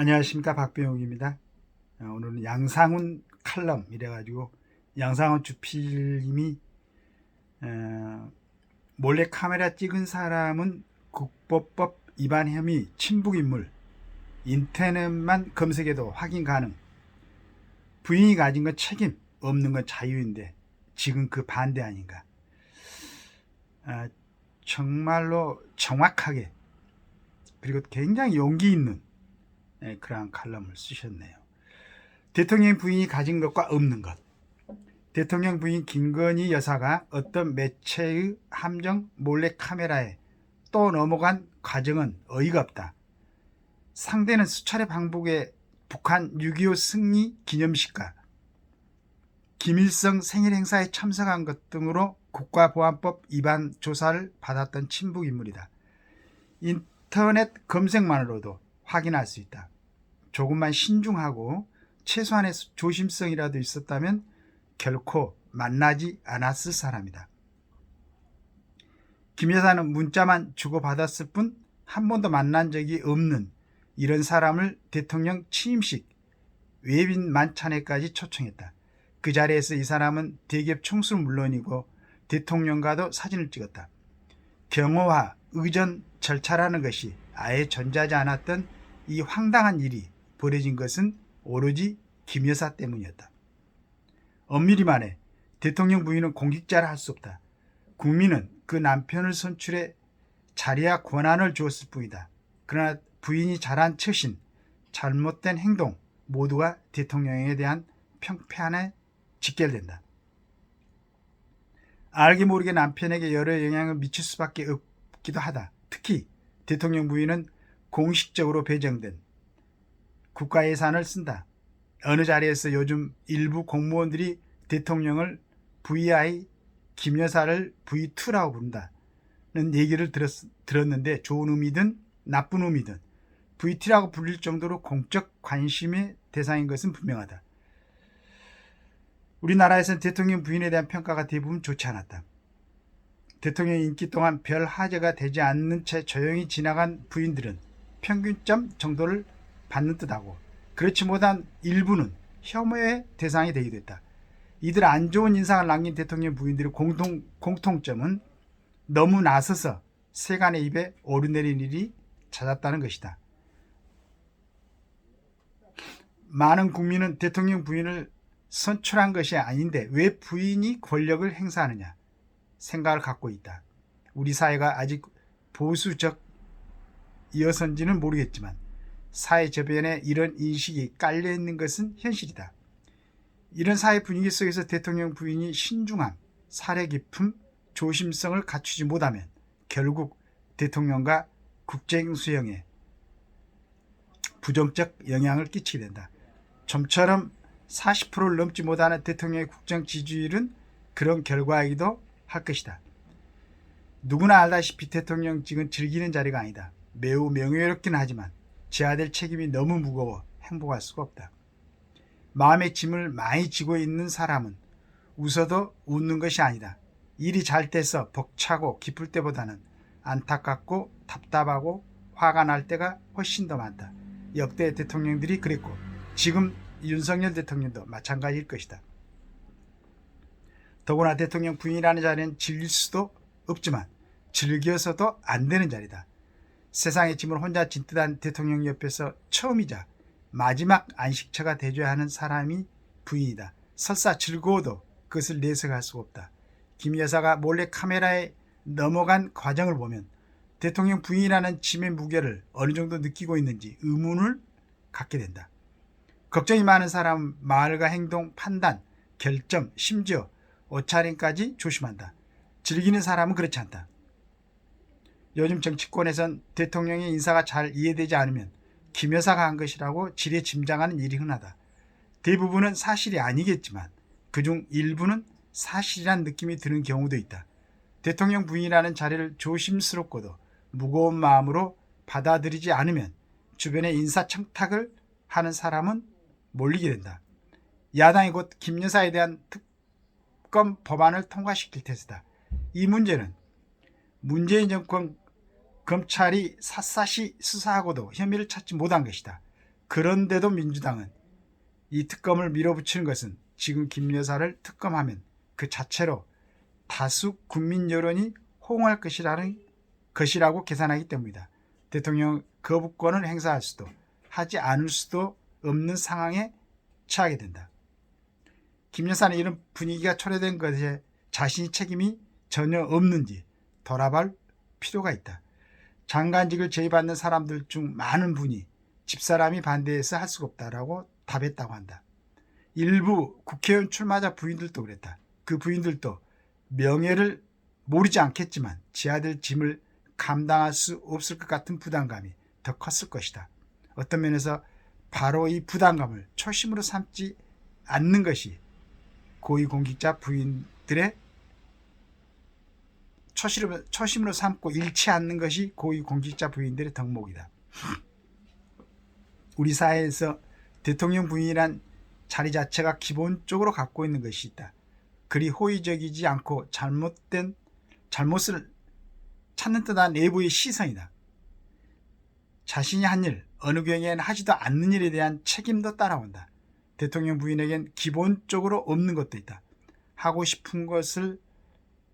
안녕하십니까, 박병욱입니다. 오늘은 양상훈 칼럼 이래가지고 양상훈 주필님이 몰래 카메라 찍은 사람은 국보법 위반 혐의 침묵인물, 인터넷만 검색해도 확인 가능, 부인이 가진 건 책임, 없는 건 자유인데 지금 그 반대 아닌가. 정말로 정확하게 그리고 굉장히 용기 있는 그러한 칼럼을 쓰셨네요. 대통령 부인이 가진 것과 없는 것. 대통령 부인 김건희 여사가 어떤 매체의 함정 몰래 카메라에 또 넘어간 과정은 어이가 없다. 상대는 수차례 방북해 북한 6.25 승리 기념식과 김일성 생일 행사에 참석한 것 등으로 국가보안법 위반 조사를 받았던 친북인물이다. 인터넷 검색만으로도 확인할 수 있다. 조금만 신중하고 최소한의 조심성이라도 있었다면 결코 만나지 않았을 사람이다. 김 여사는 문자만 주고받았을 뿐 한 번도 만난 적이 없는 이런 사람을 대통령 취임식 외빈 만찬회까지 초청했다. 그 자리에서 이 사람은 대기업 총수는 물론이고 대통령과도 사진을 찍었다. 경호와 의전 절차라는 것이 아예 존재하지 않았던 이 황당한 일이 벌어진 것은 오로지 김 여사 때문이었다. 엄밀히 말해 대통령 부인은 공직자라 할 수 없다. 국민은 그 남편을 선출해 자리와 권한을 주었을 뿐이다. 그러나 부인이 잘한 처신, 잘못된 행동 모두가 대통령에 대한 평판에 직결된다. 알게 모르게 남편에게 여러 영향을 미칠 수밖에 없기도 하다. 특히 대통령 부인은 공식적으로 배정된 국가 예산을 쓴다. 어느 자리에서 요즘 일부 공무원들이 대통령을 VI 김 여사를 V2라고 부른다는 얘기를 들었는데 좋은 의미든 나쁜 의미든 V2라고 불릴 정도로 공적 관심의 대상인 것은 분명하다. 우리나라에서는 대통령 부인에 대한 평가가 대부분 좋지 않았다. 대통령 임기 동안 별 화제가 되지 않는 채 조용히 지나간 부인들은 평균점 정도를 받는 듯하고 그렇지 못한 일부는 혐오의 대상이 되기도 했다. 이들 안 좋은 인상을 남긴 대통령 부인들의 공통점은 너무 나서서 세간의 입에 오르내린 일이 잦았다는 것이다. 많은 국민은 대통령 부인을 선출한 것이 아닌데 왜 부인이 권력을 행사하느냐 생각을 갖고 있다. 우리 사회가 아직 보수적이어서인지는 모르겠지만 사회 저변에 이런 인식이 깔려있는 것은 현실이다. 이런 사회 분위기 속에서 대통령 부인이 신중함, 사려 깊음, 조심성을 갖추지 못하면 결국 대통령과 국정 수행에 부정적 영향을 끼치게 된다. 좀처럼 40%를 넘지 못하는 대통령의 국정 지지율은 그런 결과이기도 할 것이다. 누구나 알다시피 대통령직은 즐기는 자리가 아니다. 매우 명예롭긴 하지만 져야 될 책임이 너무 무거워 행복할 수가 없다. 마음의 짐을 많이 지고 있는 사람은 웃어도 웃는 것이 아니다. 일이 잘 돼서 벅차고 기쁠 때보다는 안타깝고 답답하고 화가 날 때가 훨씬 더 많다. 역대 대통령들이 그랬고 지금 윤석열 대통령도 마찬가지일 것이다. 더구나 대통령 부인이라는 자리는 즐길 수도 없지만 즐겨서도 안 되는 자리다. 세상의 짐을 혼자 짓듯한 대통령 옆에서 처음이자 마지막 안식처가 되줘야 하는 사람이 부인이다. 설사 즐거워도 그것을 내색할 수가 없다. 김 여사가 몰래 카메라에 넘어간 과정을 보면 대통령 부인이라는 짐의 무게를 어느 정도 느끼고 있는지 의문을 갖게 된다. 걱정이 많은 사람은 말과 행동, 판단, 결정, 심지어 옷차림까지 조심한다. 즐기는 사람은 그렇지 않다. 요즘 정치권에선 대통령의 인사가 잘 이해되지 않으면 김 여사가 한 것이라고 지레짐작하는 일이 흔하다. 대부분은 사실이 아니겠지만 그중 일부는 사실이란 느낌이 드는 경우도 있다. 대통령 부인이라는 자리를 조심스럽고도 무거운 마음으로 받아들이지 않으면 주변에 인사청탁을 하는 사람은 몰리게 된다. 야당이 곧 김 여사에 대한 특검 법안을 통과시킬 테스다. 이 문제는 문재인 정권 검찰이 샅샅이 수사하고도 혐의를 찾지 못한 것이다. 그런데도 민주당은 이 특검을 밀어붙이는 것은 지금 김 여사를 특검하면 그 자체로 다수 국민 여론이 호응할 것이라고 계산하기 때문이다. 대통령 거부권을 행사할 수도 하지 않을 수도 없는 상황에 처하게 된다. 김 여사는 이런 분위기가 초래된 것에 자신이 책임이 전혀 없는지 돌아볼 필요가 있다. 장관직을 제의받는 사람들 중 많은 분이 집사람이 반대해서 할 수가 없다라고 답했다고 한다. 일부 국회의원 출마자 부인들도 그랬다. 그 부인들도 명예를 모르지 않겠지만 지 아들 짐을 감당할 수 없을 것 같은 부담감이 더 컸을 것이다. 어떤 면에서 바로 이 부담감을 초심으로 삼지 않는 것이 고위공직자 부인들의 초심으로 삼고 잃지 않는 것이 고위공직자 부인들의 덕목이다. 우리 사회에서 대통령 부인이란 자리 자체가 기본적으로 갖고 있는 것이 있다. 그리 호의적이지 않고 잘못을 찾는 듯한 내부의 시선이다. 자신이 한 일, 어느 경우에는 하지도 않는 일에 대한 책임도 따라온다. 대통령 부인에겐 기본적으로 없는 것도 있다. 하고 싶은 것을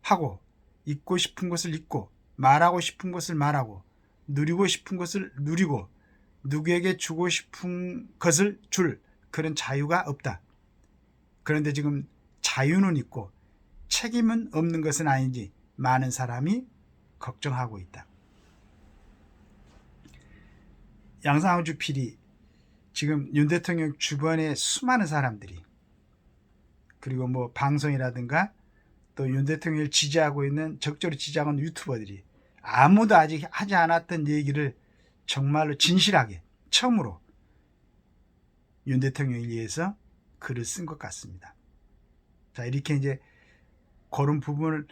하고, 잊고 싶은 것을 잊고, 말하고 싶은 것을 말하고, 누리고 싶은 것을 누리고, 누구에게 주고 싶은 것을 줄 그런 자유가 없다. 그런데 지금 자유는 있고 책임은 없는 것은 아닌지 많은 사람이 걱정하고 있다. 양상우 주필이 지금 윤 대통령 주변에 수많은 사람들이 그리고 뭐 방송이라든가 또 윤 대통령을 지지하고 있는 적절히 지지하고 있는 유튜버들이 아무도 아직 하지 않았던 얘기를 정말로 진실하게 처음으로 윤 대통령에 의해서 글을 쓴 것 같습니다. 자, 이렇게 이제 그런 부분을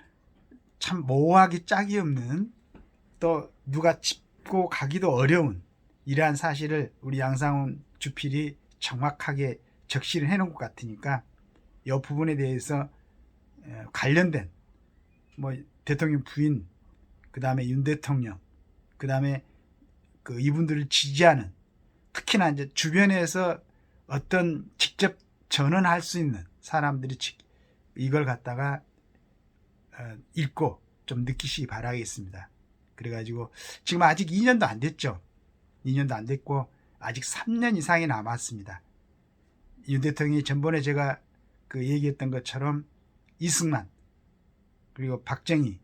참 모호하기 짝이 없는 또 누가 짚고 가기도 어려운 이러한 사실을 우리 양상훈 주필이 정확하게 적시를 해놓은 것 같으니까 이 부분에 대해서 관련된 뭐 대통령 부인, 그 다음에 윤 대통령, 그 다음에 그 이분들을 지지하는 특히나 이제 주변에서 어떤 직접 전언할 수 있는 사람들이 이걸 갖다가 읽고 좀 느끼시기 바라겠습니다. 그래가지고 지금 아직 2년도 안 됐죠. 2년도 안 됐고 아직 3년 이상이 남았습니다. 윤 대통령이 전번에 제가 그 얘기했던 것처럼 이승만 그리고 박정희를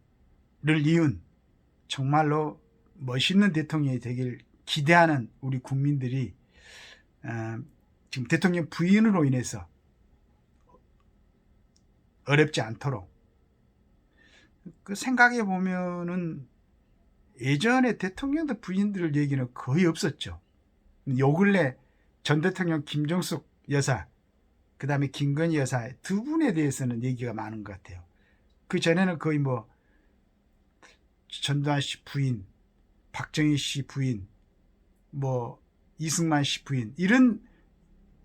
이은 정말로 멋있는 대통령이 되길 기대하는 우리 국민들이 지금 대통령 부인으로 인해서 어렵지 않도록 그 생각해 보면은 예전에 대통령들 부인들 얘기는 거의 없었죠. 요 근래 전 대통령 김정숙 여사, 그 다음에 김건희 여사 두 분에 대해서는 얘기가 많은 것 같아요. 그 전에는 거의 뭐 전두환 씨 부인, 박정희 씨 부인, 뭐 이승만 씨 부인 이런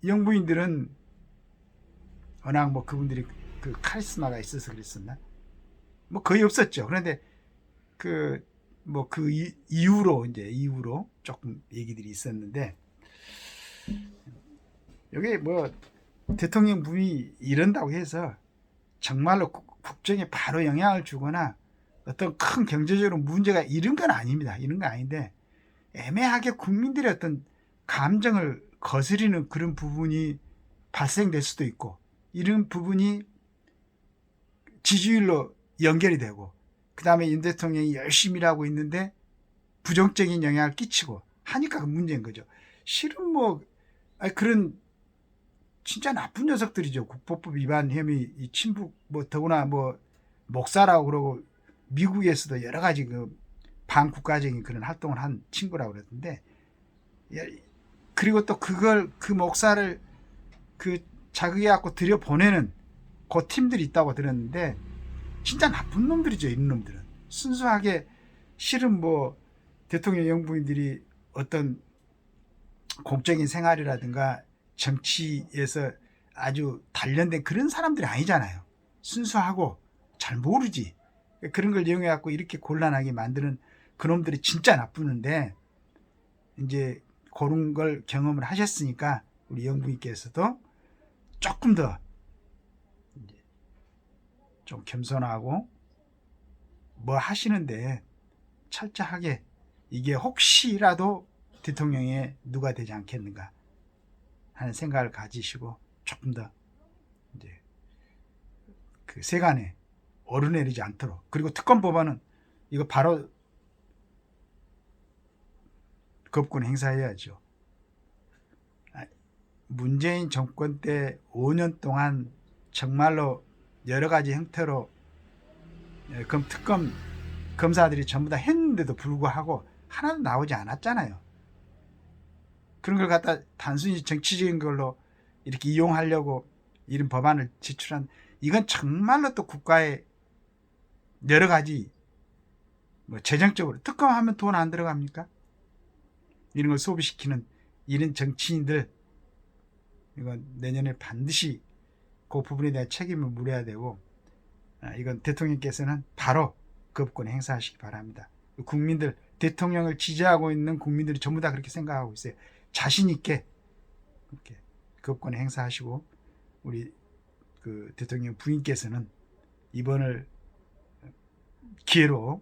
영부인들은 워낙 뭐 그분들이 그 카리스마가 있어서 그랬었나? 뭐 거의 없었죠. 그런데 그 이후로 조금 얘기들이 있었는데 여기 뭐 대통령 분이 이런다고 해서 정말로 국정에 바로 영향을 주거나 어떤 큰 경제적으로 문제가 이런 건 아닙니다. 이런 건 아닌데 애매하게 국민들의 어떤 감정을 거스리는 그런 부분이 발생될 수도 있고 이런 부분이 지지율로 연결이 되고 그 다음에 윤 대통령이 열심히 일하고 있는데 부정적인 영향을 끼치고 하니까 그 문제인 거죠. 실은 뭐 그런 진짜 나쁜 녀석들이죠. 국보법 위반 혐의, 친북 뭐 더구나 뭐 목사라고 그러고 미국에서도 여러 가지 그 반국가적인 그런 활동을 한 친구라고 그랬는데 그리고 또 그걸 그 목사를 그 자극해 갖고 들여보내는 그 팀들이 있다고 들었는데 진짜 나쁜 놈들이죠. 이런 놈들은 순수하게 실은 뭐 대통령 영부인들이 어떤 공적인 생활이라든가 정치에서 아주 단련된 그런 사람들이 아니잖아요. 순수하고 잘 모르지. 그런 걸 이용해 갖고 이렇게 곤란하게 만드는 그놈들이 진짜 나쁘는데 이제 그런 걸 경험을 하셨으니까 우리 영부인께서도 조금 더 좀 겸손하고 뭐 하시는데 철저하게 이게 혹시라도 대통령에 누가 되지 않겠는가 하는 생각을 가지시고 조금 더 이제 그 세간에 오르내리지 않도록, 그리고 특검 법안은 이거 바로 거부권 행사해야죠. 문재인 정권 때 5년 동안 정말로 여러 가지 형태로 특검 검사들이 전부 다 했는데도 불구하고 하나도 나오지 않았잖아요. 그런 걸 갖다 단순히 정치적인 걸로 이렇게 이용하려고 이런 법안을 제출한, 이건 정말로 또 국가의 여러 가지 뭐 재정적으로, 특검하면 돈 안 들어갑니까? 이런 걸 소비시키는 이런 정치인들, 이건 내년에 반드시 그 부분에 대한 책임을 물어야 되고, 이건 대통령께서는 바로 거부권 행사하시기 바랍니다. 국민들, 대통령을 지지하고 있는 국민들이 전부 다 그렇게 생각하고 있어요. 자신 있게 그렇게 거부권 행사하시고, 우리 그 대통령 부인께서는 이번을 기회로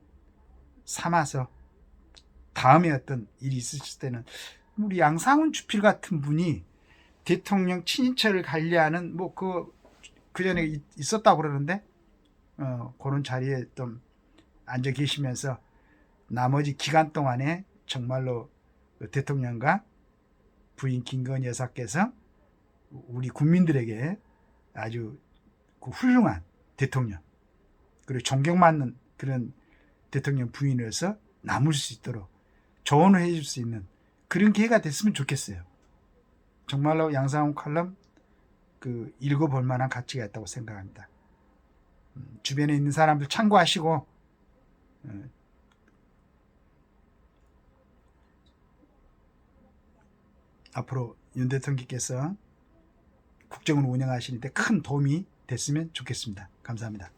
삼아서 다음에 어떤 일이 있으실 때는 우리 양상훈 주필 같은 분이 대통령 친인척을 관리하는 뭐 그 전에 있었다고 그러는데 그런 자리에 좀 앉아 계시면서 나머지 기간 동안에 정말로 대통령과 부인 김건희 여사께서 우리 국민들에게 아주 훌륭한 대통령, 그리고 존경받는 그런 대통령 부인으로서 남을 수 있도록 조언을 해줄 수 있는 그런 기회가 됐으면 좋겠어요. 정말로 양상훈 칼럼 읽어볼 만한 가치가 있다고 생각합니다. 주변에 있는 사람들 참고하시고 앞으로 윤 대통령께서 국정을 운영하시는데 큰 도움이 됐으면 좋겠습니다. 감사합니다.